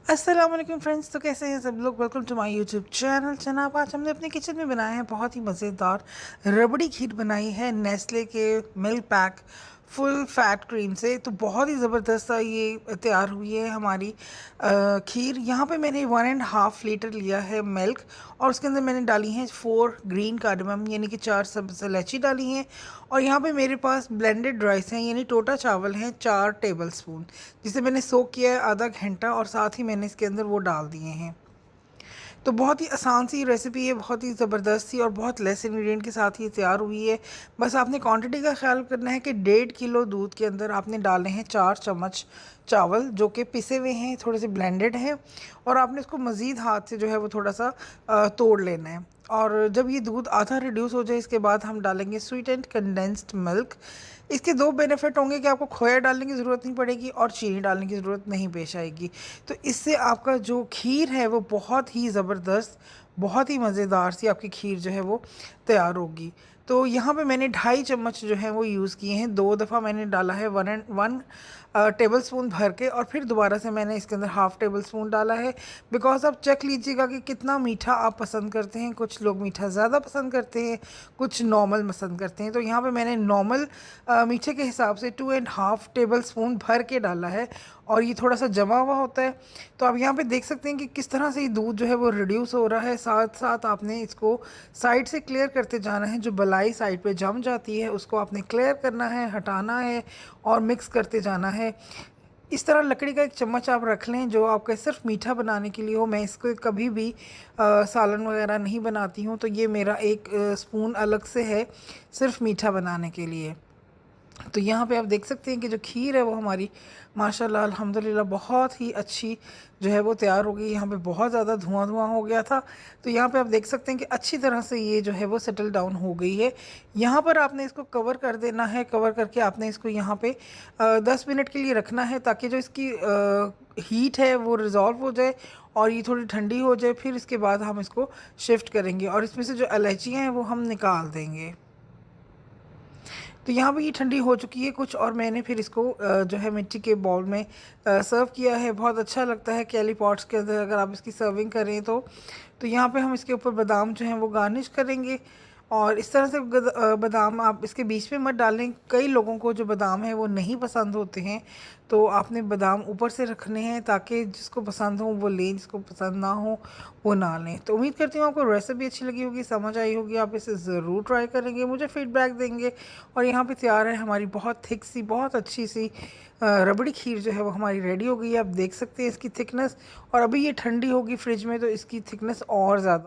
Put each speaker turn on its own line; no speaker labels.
अस्सलाम वालेकुम फ्रेंड्स। तो कैसे हैं सब लोग। Welcome to my YouTube channel. जनाब, आज हमने अपने किचन में बनाया है बहुत ही मज़ेदार रबड़ी खीर बनाई है नेस्ले के milk pack full fat cream से। तो बहुत ही ज़बरदस्त ये तैयार हुई है हमारी खीर। यहाँ पे मैंने 1.5 लीटर लिया है मिल्क और उसके अंदर मैंने डाली हैं 4 ग्रीन कार्डमम यानी कि 4 सब्ज़ इलायची डाली हैं। और यहाँ पे मेरे पास ब्लेंडेड राइस हैं यानी टोटा चावल हैं 4 टेबल स्पून, जिसे मैंने सोक किया है आधा घंटा और साथ ही मैंने इसके अंदर वो डाल दिए हैं। तो बहुत ही आसान सी रेसिपी है, बहुत ही ज़बरदस्त सी और बहुत लेस इंग्रेडिएंट के साथ ये तैयार हुई है। बस आपने क्वांटिटी का ख्याल करना है कि 1.5 किलो दूध के अंदर आपने डालने हैं 4 चम्मच चावल, जो कि पिसे हुए हैं, थोड़े से ब्लेंडेड हैं। और आपने इसको मज़ीद हाथ से जो है वो थोड़ा सा तोड़ लेना है। और जब ये दूध आधा रिड्यूस हो जाए इसके बाद हम डालेंगे स्वीट एंड कंडेंस्ड मिल्क। इसके दो बेनिफिट होंगे कि आपको खोया डालने की ज़रूरत नहीं पड़ेगी और चीनी डालने की ज़रूरत नहीं पेश आएगी। तो इससे आपका जो खीर है वो बहुत ही ज़बरदस्त, बहुत ही मज़ेदार सी आपकी खीर जो है वो तैयार होगी। तो यहाँ पे मैंने 2.5 चम्मच जो है वो यूज़ किए हैं। 2 दफ़ा मैंने डाला है 1 टेबल स्पून भर के और फिर दोबारा से मैंने इसके अंदर हाफ़ टेबल स्पून डाला है। बिकॉज आप चेक लीजिएगा कि कितना मीठा आप पसंद करते हैं। कुछ लोग मीठा ज़्यादा पसंद करते हैं, कुछ नॉर्मल पसंद करते हैं। तो यहाँ पे मैंने नॉर्मल मीठे के हिसाब से 2.5 टेबल स्पून भर के डाला है और ये थोड़ा सा जमा हुआ होता है। तो आप यहाँ पे देख सकते हैं कि किस तरह से ये दूध जो है वो रिड्यूस हो रहा है। साथ साथ आपने इसको साइड से क्लियर करते जाना है। जो बलाई साइड पे जम जाती है उसको आपने क्लियर करना है, हटाना है और मिक्स करते जाना है। इस तरह लकड़ी का एक चम्मच आप रख लें जो आपका सिर्फ मीठा बनाने के लिए हो। मैं इसको कभी भी सालन वगैरह नहीं बनाती हूँ, तो ये मेरा एक स्पून अलग से है सिर्फ मीठा बनाने के लिए। तो यहाँ पे आप देख सकते हैं कि जो खीर है वो हमारी माशाल्लाह अल्हम्दुलिल्लाह बहुत ही अच्छी जो है वो तैयार हो गई। यहाँ पे बहुत ज़्यादा धुआं धुआं हो गया था, तो यहाँ पे आप देख सकते हैं कि अच्छी तरह से ये जो है वो सेटल डाउन हो गई है। यहाँ पर आपने इसको कवर कर देना है। कवर करके आपने इसको यहाँ पे 10 मिनट के लिए रखना है ताकि जो इसकी हीट है वो रिज़ॉल्व हो जाए और ये थोड़ी ठंडी हो जाए। फिर इसके बाद हम इसको शिफ्ट करेंगे और इसमें से जो इलायचियाँ हैं वो हम निकाल देंगे। तो यहाँ पे ये ठंडी हो चुकी है कुछ और मैंने फिर इसको जो है मिट्टी के बाउल में सर्व किया है। बहुत अच्छा लगता है कैली पॉट्स के अंदर अगर आप इसकी सर्विंग करें तो यहाँ पे हम इसके ऊपर बादाम जो हैं वो गार्निश करेंगे। और इस तरह से बादाम आप इसके बीच में मत डालें। कई लोगों को जो बादाम है वो नहीं पसंद होते हैं, तो आपने बादाम ऊपर से रखने हैं ताकि जिसको पसंद हो वो लें, जिसको पसंद ना हो वो ना लें। तो उम्मीद करती हूँ आपको रेसिपी अच्छी लगी होगी, समझ आई होगी। आप इसे ज़रूर ट्राई करेंगे, मुझे फ़ीडबैक देंगे। और यहाँ पे तैयार है हमारी बहुत थिक सी, बहुत अच्छी सी रबड़ी खीर जो है वो हमारी रेडी हो गई है। आप देख सकते हैं इसकी थिकनेस, और अभी ये ठंडी होगी फ्रिज में तो इसकी थिकनेस और ज़्यादा